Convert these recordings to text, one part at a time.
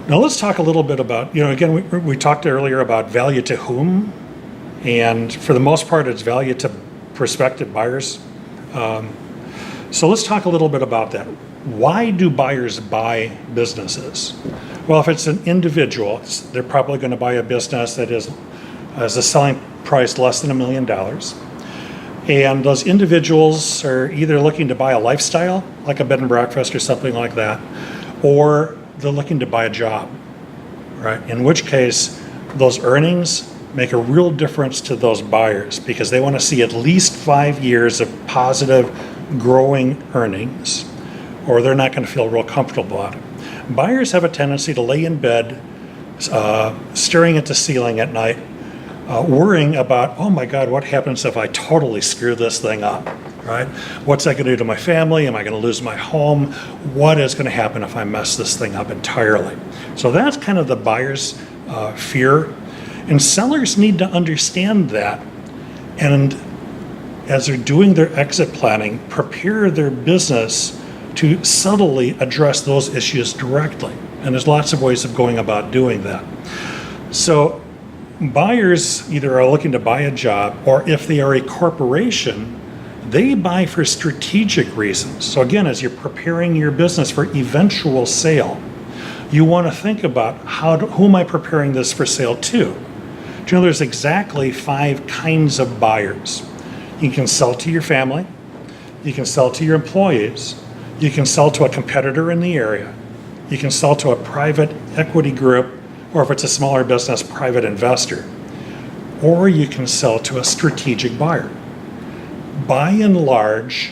Now let's talk a little bit about, again, we talked earlier about value to whom, and for the most part, it's value to prospective buyers. So let's talk a little bit about that. Why do buyers buy businesses? Well, if it's an individual, they're probably going to buy a business that has a selling price less than $1 million. And those individuals are either looking to buy a lifestyle, like a bed and breakfast or something like that, or they're looking to buy a job, right? In which case, those earnings make a real difference to those buyers because they want to see at least 5 years of positive growing earnings, or they're not going to feel real comfortable about it. Buyers have a tendency to lay in bed, staring at the ceiling at night, worrying about, oh my God, what happens if I totally screw this thing up, right? What's that going to do to my family? Am I going to lose my home? What is going to happen if I mess this thing up entirely? So that's kind of the buyer's fear. And sellers need to understand that, and as they're doing their exit planning, prepare their business to subtly address those issues directly. And there's lots of ways of going about doing that. So buyers either are looking to buy a job, or if they are a corporation, they buy for strategic reasons. So again, as you're preparing your business for eventual sale, you want to think about who am I preparing this for sale to? Do you know there's exactly 5 kinds of buyers? You can sell to your family, you can sell to your employees, you can sell to a competitor in the area, you can sell to a private equity group, or if it's a smaller business, private investor, or you can sell to a strategic buyer. By and large,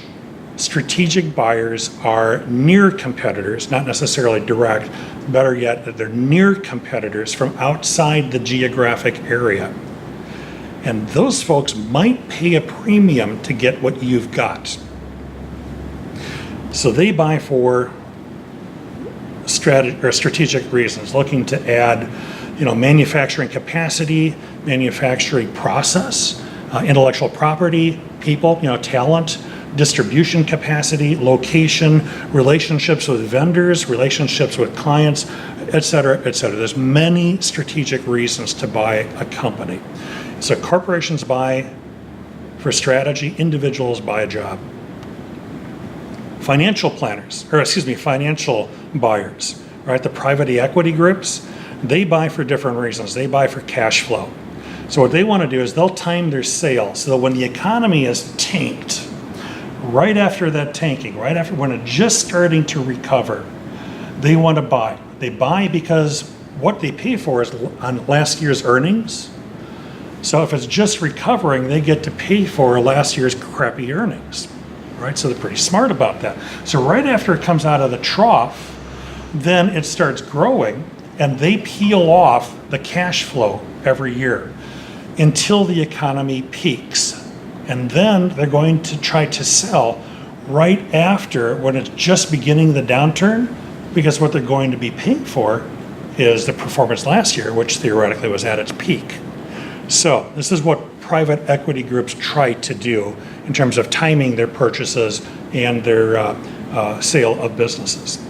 strategic buyers are near competitors, not necessarily direct. Better yet, they're near competitors from outside the geographic area. And those folks might pay a premium to get what you've got. So they buy for strategic reasons, looking to add, manufacturing capacity, manufacturing process, intellectual property, people, talent, distribution capacity, location, relationships with vendors, relationships with clients, et cetera, et cetera. There's many strategic reasons to buy a company. So corporations buy for strategy, individuals buy a job. Financial buyers, right? The private equity groups, they buy for different reasons. They buy for cash flow. So what they want to do is they'll time their sale so that when the economy is tanked, right after that tanking, right after when it's just starting to recover, they want to buy. They buy because what they pay for is on last year's earnings. So if it's just recovering, they get to pay for last year's crappy earnings, right? So they're pretty smart about that. So right after it comes out of the trough, then it starts growing, and they peel off the cash flow every year until the economy peaks. And then they're going to try to sell right after when it's just beginning the downturn, because what they're going to be paying for is the performance last year, which theoretically was at its peak. So this is what private equity groups try to do in terms of timing their purchases and their sale of businesses.